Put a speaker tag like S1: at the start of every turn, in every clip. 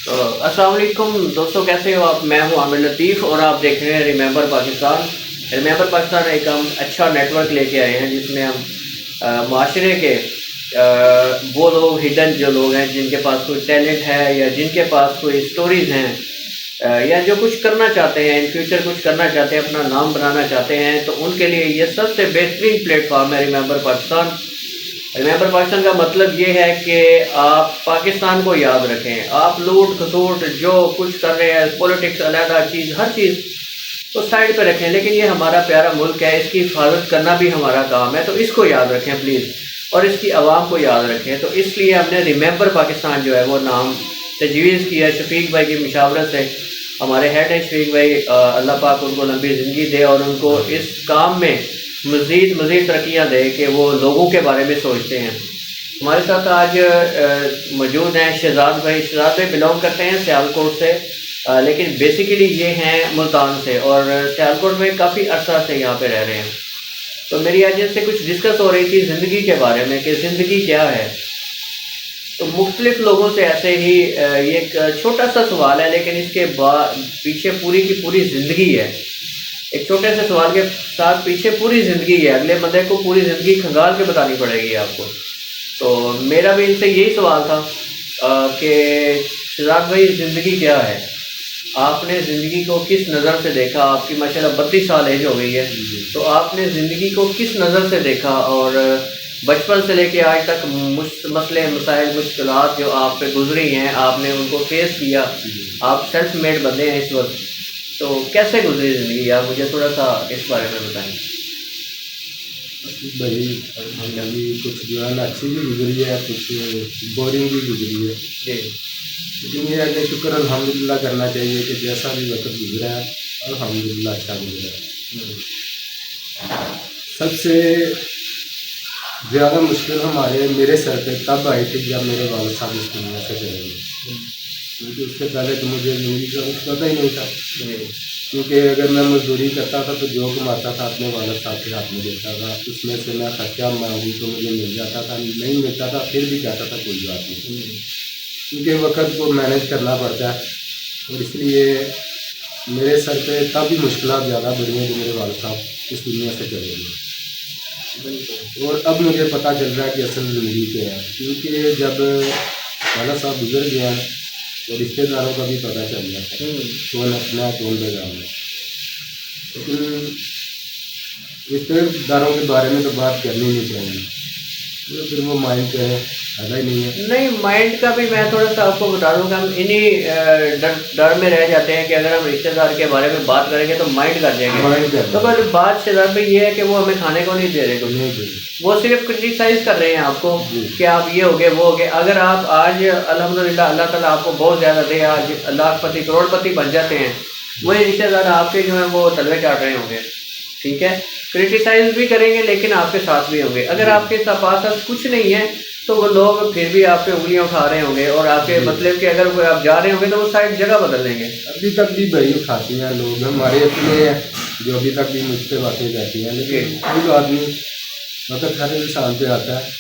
S1: تو السلام علیکم دوستوں، کیسے ہو آپ؟ میں ہوں عامر لطیف اور آپ دیکھ رہے ہیں ریمبر پاکستان۔ ریمبر پاکستان ایک ہم اچھا نیٹ ورک لے کے آئے ہیں جس میں ہم معاشرے کے وہ لوگ ہڈن جو لوگ ہیں، جن کے پاس کوئی ٹیلنٹ ہے یا جن کے پاس کوئی اسٹوریز ہیں یا جو کچھ کرنا چاہتے ہیں، ان فیوچر کچھ کرنا چاہتے ہیں، اپنا نام بنانا چاہتے ہیں، تو ان کے لیے یہ سب سے بہترین پلیٹ فارم ہے ریمبر پاکستان۔ ریمبر پاکستان کا مطلب یہ ہے کہ آپ پاکستان کو یاد رکھیں، آپ لوٹ کھسوٹ جو کچھ کر رہے ہیں، پولیٹکس علیحدہ چیز، ہر چیز تو سائڈ پہ رکھیں، لیکن یہ ہمارا پیارا ملک ہے، اس کی حفاظت کرنا بھی ہمارا کام ہے، تو اس کو یاد رکھیں پلیز، اور اس کی عوام کو یاد رکھیں۔ تو اس لیے ہم نے ریمبر پاکستان جو ہے وہ نام تجویز کیا ہے شفیق بھائی کی مشاورت سے۔ ہمارے ہیڈ ہیں شفیق بھائی، اللہ پاک ان کو لمبی زندگی دے اور ان کو اس کام میں مزید ترقیاں دے کہ وہ لوگوں کے بارے میں سوچتے ہیں۔ ہمارے ساتھ آج موجود ہیں شہزاد بھائی۔ شہزاد بھائی بلونگ کرتے ہیں سیالکوٹ سے، لیکن بیسیکلی یہ ہیں ملتان سے، اور سیالکوٹ میں کافی عرصہ سے یہاں پہ رہ رہے ہیں۔ تو میری آج ان سے کچھ ڈسکس ہو رہی تھی زندگی کے بارے میں کہ زندگی کیا ہے۔ تو مختلف لوگوں سے ایسے ہی یہ ایک چھوٹا سا سوال ہے، لیکن اس کے پیچھے پوری کی پوری زندگی ہے۔ ایک چھوٹے سے سوال کے ساتھ پیچھے پوری زندگی ہے، اگلے بندے کو پوری زندگی کھنگال کے بتانی پڑے گی آپ کو۔ تو میرا بھی ان سے یہی سوال تھا کہ شہزاد بھائی زندگی کیا ہے؟ آپ نے زندگی کو کس نظر سے دیکھا؟ آپ کی ماشاءاللہ 32 سال ایج ہو گئی ہے، تو آپ نے زندگی کو کس نظر سے دیکھا، اور بچپن سے لے کے آج تک مسئلے مسائل مشکلات جو آپ پہ گزری ہیں، آپ نے ان کو فیس کیا، آپ سیلف میڈ بندے ہیں اس وقت، تو کیسے گزری زندگی؟ آپ مجھے تھوڑا سا اس بارے میں بتائیں۔
S2: بھائی کچھ جو ہے نا اچھی بھی گزری ہے، کچھ بورنگ بھی گزری ہے
S1: جی،
S2: لیکن یہ کہ شکر الحمدللہ کرنا چاہیے کہ جیسا بھی وقت گزرا ہے الحمدللہ اچھا گزرا ہے۔ سب سے زیادہ مشکل میرے سر پہ تب آئی تھی جب میرے والد صاحب اس دنیا سے چلے گئے، کیونکہ اس سے پہلے تو مجھے زندگی کا کچھ پتہ ہی نہیں تھا، کیونکہ اگر میں مزدوری کرتا تھا تو جو کماتا تھا اپنے والد صاحب کے ہاتھ میں دیتا تھا، اس میں سے میں خرچہ مانگوں تو مجھے مل جاتا تھا، نہیں ملتا تھا پھر بھی کہتا تھا کوئی بات نہیں، کیونکہ وقت کو مینیج کرنا پڑتا ہے، اور اس لیے میرے سر پہ تب بھی مشکلات زیادہ بڑھی ہیں کہ میرے والد صاحب اس دنیا سے چلے گئے، اور اب مجھے پتہ چل رہا ہے کہ اصل زندگی کیا ہے، کیونکہ جب والد صاحب گزر گیا اور رشتے داروں کا بھی پتہ چل جاتا ہے کون اپنا کون بیگانہ ہے، لیکن رشتے داروں کے بارے میں تو بات کرنی نہیں چاہیے، پھر وہ مائنڈ کا ہے فائدہ ہی نہیں ہے۔
S1: نہیں، مائنڈ کا بھی میں تھوڑا سا آپ کو بتا دوں کہ ہم انہی ڈر میں رہ جاتے ہیں کہ اگر ہم رشتے دار کے بارے میں بات کریں گے تو مائنڈ کر جائیں گے، تو پھر بات شہزاد بھائی یہ ہے کہ وہ ہمیں کھانے کو نہیں دے رہے کچھ، وہ صرف کرٹیسائز کر رہے ہیں آپ کو کہ آپ یہ ہوگے وہ ہوگے۔ اگر آپ آج الحمدللہ اللہ تعالیٰ آپ کو بہت زیادہ دے، آج لاکھ پتی کروڑ پتی بن جاتے ہیں، وہی رشتے دار آپ کے جو ہیں وہ تلوے چاٹ رہے ہوں گے، ٹھیک ہے، کرٹیسائز بھی کریں گے لیکن آپ کے ساتھ بھی ہوں گے۔ اگر آپ کے پاس کچھ نہیں ہے تو وہ لوگ پھر بھی آپ پہ انگلیاں اٹھا رہے ہوں گے، اور آپ کے مطلب کہ اگر کوئی آپ جا رہے ہوں گے تو وہ سائڈ جگہ بدل دیں گے۔
S2: ابھی تک بھی بھائی اٹھاتے ہیں لوگ، ہمارے اپنے ہیں جو ابھی تک بھی مجھ سے باتیں کرتی ہیں، لیکن کوئی بات نہیں، وقت ہر انسان پہ آتا ہے۔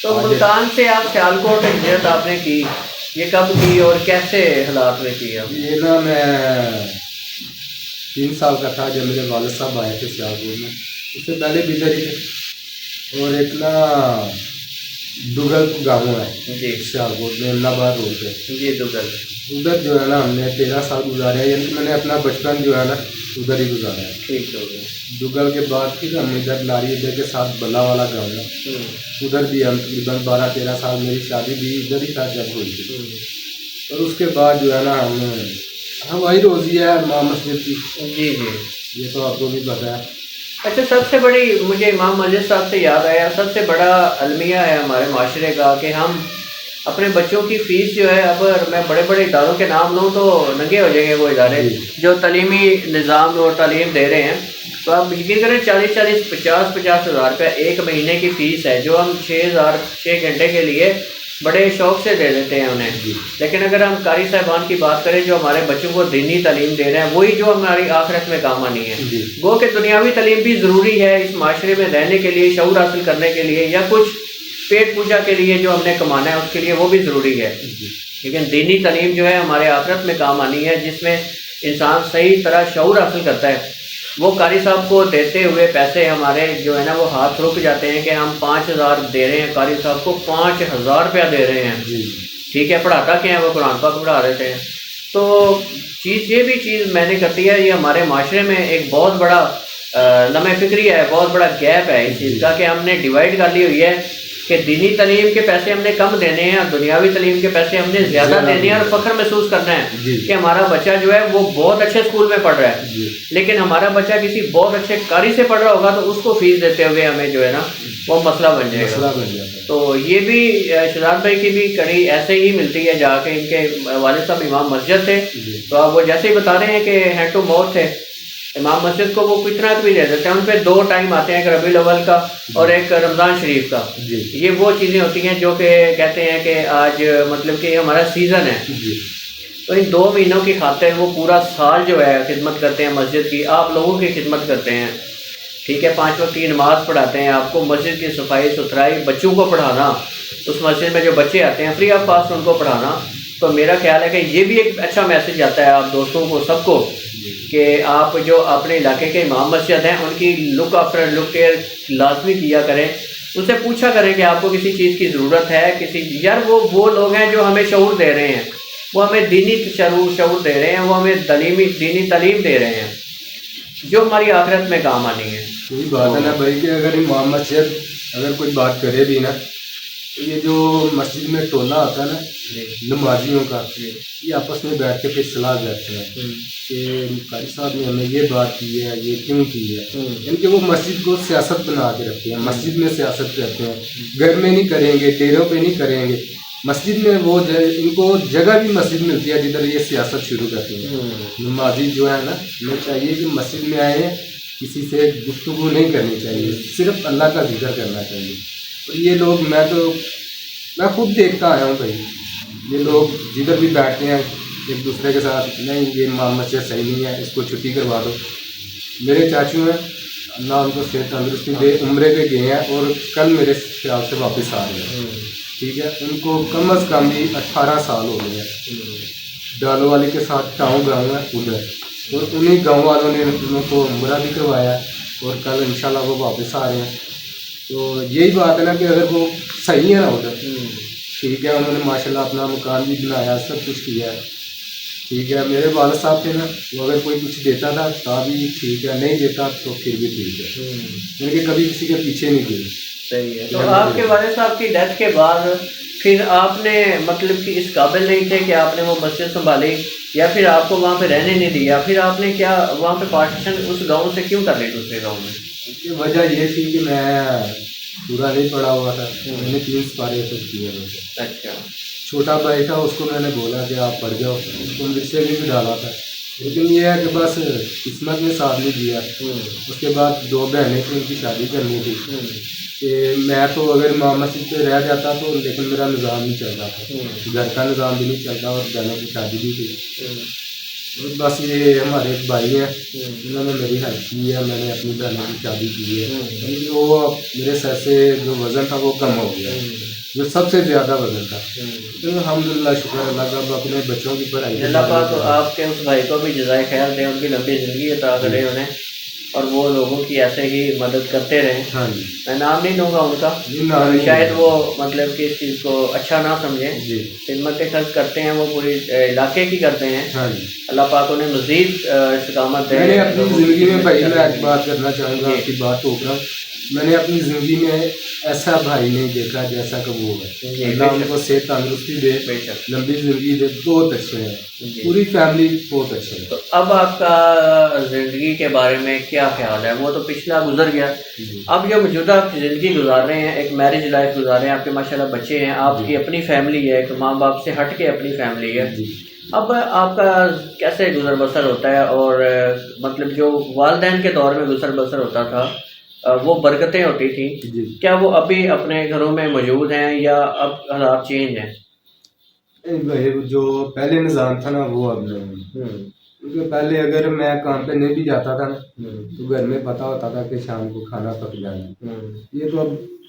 S1: تو ملتان سے آپ سیالکوٹ ہجرت آپ نے کی، یہ کب کی اور کیسے حالات میں کی؟
S2: یہ نا میں 3 سال کا تھا جب میرے والد صاحب آئے تھے سیالکوٹ میں، اس سے پہلے بھی ادھر ہی تھے، اور ایک نا دگل گاؤں ہے
S1: جی
S2: سیالکوٹ میں نابار روڈ پہ،
S1: جی دگل،
S2: ادھر جو ہے نا ہم نے 13 سال گزارے ہیں، یعنی میں نے اپنا بچپن جو ہے نا ادھر ہی گزارا ہے۔
S1: ٹھیک ہو گیا۔
S2: دگل کے بعد پھر ہم ادھر لاری اڈے کے ساتھ بلا والا گاؤں ہے، ادھر بھی ہم تقریباً 12-13 سال، میری شادی بھی ادھر ہی تھا جب ہوئی تھی، اور اس کے بعد جو ہے نا ہم وہی روزی ہے امام مسجد کی،
S1: جی جی،
S2: یہ تو آپ کو بھی پتہ ہے۔
S1: اچھا، سب سے بڑی مجھے امام مسجد صاحب سے یاد آیا، سب سے بڑا المیہ ہے ہمارے معاشرے کا کہ ہم اپنے بچوں کی فیس جو ہے، اب میں بڑے بڑے اداروں کے نام لوں تو ننگے ہو جائیں گے وہ ادارے جو تعلیمی نظام اور تعلیم دے رہے ہیں، تو آپ یقین کریں 40-40 50-50 ہزار روپیہ ایک مہینے کی فیس ہے، جو ہم 6 گھنٹے کے لیے بڑے شوق سے دے دیتے ہیں انہیں۔ لیکن اگر ہم قاری صاحبان کی بات کریں جو ہمارے بچوں کو دینی تعلیم دے رہے ہیں، وہی جو ہماری آخرت میں کام آنی ہے۔ گو کہ دنیاوی تعلیم بھی ضروری ہے اس معاشرے میں رہنے کے لیے، شعور حاصل کرنے کے لیے، یا کچھ پیٹ پوجا کے لیے جو ہم نے کمانا ہے اس کے لیے وہ بھی ضروری ہے، لیکن دینی تعلیم جو ہے ہمارے آخرت میں کام آنی ہے، جس میں انسان صحیح طرح شعور حاصل کرتا ہے۔ وہ قاری صاحب کو دیتے ہوئے پیسے ہمارے جو ہے نا وہ ہاتھ رک جاتے ہیں کہ ہم 5,000 دے رہے ہیں، قاری صاحب کو 5,000 روپیہ دے رہے ہیں، ٹھیک ہے، پڑھاتا کیا ہے وہ قرآن پاک پڑھا رہے ہیں۔ تو یہ بھی چیز میں نے کرتی ہے، یہ ہمارے معاشرے میں ایک بہت بڑا لمحہ فکری ہے، بہت بڑا گیپ ہے اس چیز کا کہ ہم نے ڈیوائڈ کر لی ہوئی ہے کہ دینی تعلیم کے پیسے ہم نے کم دینے ہیں اور دنیاوی تعلیم کے پیسے ہم نے زیادہ دینے ہیں، اور فخر محسوس کرنا ہے کہ ہمارا بچہ جو ہے وہ بہت اچھے اسکول میں پڑھ رہا ہے، لیکن ہمارا بچہ کسی بہت اچھے قاری سے پڑھ رہا ہوگا تو اس کو فیس دیتے ہوئے ہمیں جو ہے نا وہ مسئلہ بن جائے گا۔ تو یہ بھی شہزاد بھائی کی بھی کڑی ایسے ہی ملتی ہے، جا کے ان کے والد صاحب امام مسجد تھے، تو آپ وہ جیسے ہی بتا رہے ہیں کہ ہینڈ ٹو ماؤتھ تھے، امام مسجد کو وہ کتنا بھی دے دیتے ہیں، ان پہ 2 ٹائم آتے ہیں، ایک ربیع الاول کا اور ایک رمضان شریف کا۔ یہ وہ چیزیں ہوتی ہیں جو کہ کہتے ہیں کہ آج مطلب کہ ہمارا سیزن ہے، تو ان 2 مہینوں کی خاطر وہ پورا سال جو ہے خدمت کرتے ہیں مسجد کی، آپ لوگوں کی خدمت کرتے ہیں، ٹھیک ہے، 5 وقت کی نماز پڑھاتے ہیں، آپ کو مسجد کی صفائی ستھرائی، بچوں کو پڑھانا، اس مسجد میں جو بچے آتے ہیں فری آف کاسٹ ان کو پڑھانا۔ تو میرا خیال ہے کہ یہ بھی ایک اچھا میسج جاتا ہے آپ دوستوں کو، سب کو، کہ آپ جو اپنے علاقے کے امام مسجد ہیں ان کی لک کیئر لازمی کیا کریں، ان سے پوچھا کریں کہ آپ کو کسی چیز کی ضرورت ہے، کسی یار وہ لوگ ہیں جو ہمیں شعور دے رہے ہیں، وہ ہمیں دینی شعور دے رہے ہیں، وہ ہمیں دینی تعلیم دے رہے ہیں جو ہماری آخرت میں کام آنی ہے۔
S2: یہی بات ہے نا بھائی کہ اگر امام مسجد اگر کوئی بات کرے بھی نا، یہ جو مسجد میں ٹولہ ہوتا ہے نا نمازیوں کا، یہ آپس میں بیٹھ کے پھر صلاح کرتے ہیں کہ قاری صاحب نے ہمیں یہ بات کی ہے، یہ کیوں کی ہے، یعنی کہ وہ مسجد کو سیاست بنا کے رکھتے ہیں، مسجد میں سیاست کرتے ہیں، گھر میں نہیں کریں گے، ڈیروں پہ نہیں کریں گے، مسجد میں وہ ان کو جگہ بھی مسجد ملتی ہے جدھر یہ سیاست شروع کرتے ہیں۔ نمازی جو ہے نا ہمیں چاہیے کہ مسجد میں آئے کسی سے گفتگو نہیں کرنی چاہیے، صرف اللہ کا ذکر کرنا چاہیے۔ اور یہ لوگ میں خود دیکھتا آیا ہوں بھائی، یہ لوگ جدھر بھی بیٹھتے ہیں ایک دوسرے کے ساتھ، نہیں یہ امام مسجد صحیح نہیں ہے، اس کو چھٹی کروا دو۔ میرے چاچو ہیں، اللہ ان کو صحت تندرستی دے، عمرے پہ گئے ہیں اور کل میرے خیال سے واپس آ رہے ہیں، ٹھیک ہے، ان کو کم از کم بھی 18 سال ہو گئے ہیں، ڈالو والے کے ساتھ گاؤں ہے ادھر، اور انہیں گاؤں والوں نے ان کو عمرہ بھی کروایا اور کل انشاءاللہ وہ واپس آ رہے ہیں۔ تو یہی بات ہے نا کہ اگر وہ صحیح ہے نا ادھر، ٹھیک ہے، انہوں نے ماشاءاللہ اپنا مکان بھی بنایا، سب کچھ کیا ہے، ٹھیک ہے، میرے والد صاحب تھے نا، وہ اگر کوئی کچھ دیتا تھا تو بھی ٹھیک ہے، نہیں دیتا تو پھر بھی ٹھیک ہے، یعنی کہ کبھی کسی کے پیچھے نہیں گئے۔
S1: صحیح ہے۔ تو آپ کے والد صاحب کی ڈیتھ کے بعد پھر آپ نے مطلب کہ اس قابل نہیں تھے کہ آپ نے وہ مسجد سنبھالی، یا پھر آپ کو وہاں پہ رہنے نہیں دیا، پھر آپ نے کیا وہاں پہ پارٹیشن اس گاؤں سے کیوں کر لی دوسرے گاؤں میں؟
S2: اس کی وجہ یہ تھی کہ میں پورا نہیں پڑھا ہوا تھا، میں نے 3 سپارے تک کیا تھا۔
S1: اچھا،
S2: چھوٹا بھائی تھا، اس کو میں نے بولا کہ آپ پڑھ جاؤ، اس کو رشتے بھی ڈالا تھا، لیکن یہ ہے کہ بس قسمت نے ساتھ نہیں دیا۔ اس کے بعد 2 بہنیں تھیں، ان کی شادی کرنی تھی، کہ میں تو اگر امام مسجد پہ رہ جاتا تو لیکن میرا نظام نہیں چل رہا تھا، گھر کا نظام بھی نہیں چلتا اور بہنوں کی شادی بھی تھی۔ بس یہ ہمارے ایک بھائی ہیں، انہوں نے میری ہیلپ کی ہے، میں نے اپنی بہنوں کی شادی کی ہے، یعنی وہ میرے سر سے جو وزن تھا وہ کم ہو گیا، جو سب سے زیادہ وزن تھا۔ الحمدللہ، شکر اللہ کا، اپنے بچوں کی پڑھائی
S1: اللہ پاک تو آپ کے اس بھائی کو بھی جزائے خیر دے، ان کی لمبی زندگی عطا کرے انہیں، اور وہ لوگوں کی ایسے ہی مدد کرتے رہیں۔
S2: ہاں جی،
S1: میں نام نہیں لوں گا ان کا، شاید وہ مطلب کہ اس چیز کو اچھا نہ سمجھیں، خدمت خرچ کرتے ہیں وہ پوری علاقے کی کرتے ہیں، اللہ پاک انہیں مزید استقامت دے۔
S2: میں نے اپنی زندگی میں بھائی، میں ایک بات کرنا چاہوں گا، آپ کی بات ٹوک رہا ہوں، میں نے اپنی زندگی میں ایسا بھائی نہیں دیکھا جیسا کہ وہ ہے، اللہ ان کو صحت تندرستی دے، لمبی زندگی دے، بہت اچھے ہیں، پوری فیملی بہت اچھے ہیں۔
S1: تو اب آپ کا زندگی کے بارے میں کیا خیال ہے؟ وہ تو پچھلا گزر گیا، اب جو موجودہ زندگی گزار رہے ہیں، ایک میرج لائف گزار رہے ہیں، آپ کے ماشاءاللہ بچے ہیں، آپ کی اپنی فیملی ہے، ایک ماں باپ سے ہٹ کے اپنی فیملی ہے، اب آپ کا کیسے گزر بسر ہوتا ہے؟ اور مطلب جو والدین کے دور میں گزر بسر ہوتا تھا وہ برکتیں ہوتی تھیں، کیا وہ ابھی اپنے گھروں میں موجود ہیں یا اب حالات چینج ہیں؟
S2: جو پہلے نظام تھا نا وہ اب نہیں، کیونکہ پہلے اگر میں کام پہ نہیں بھی جاتا تھا نا تو گھر میں پتہ ہوتا تھا کہ شام کو کھانا پک جانا، یہ تو اب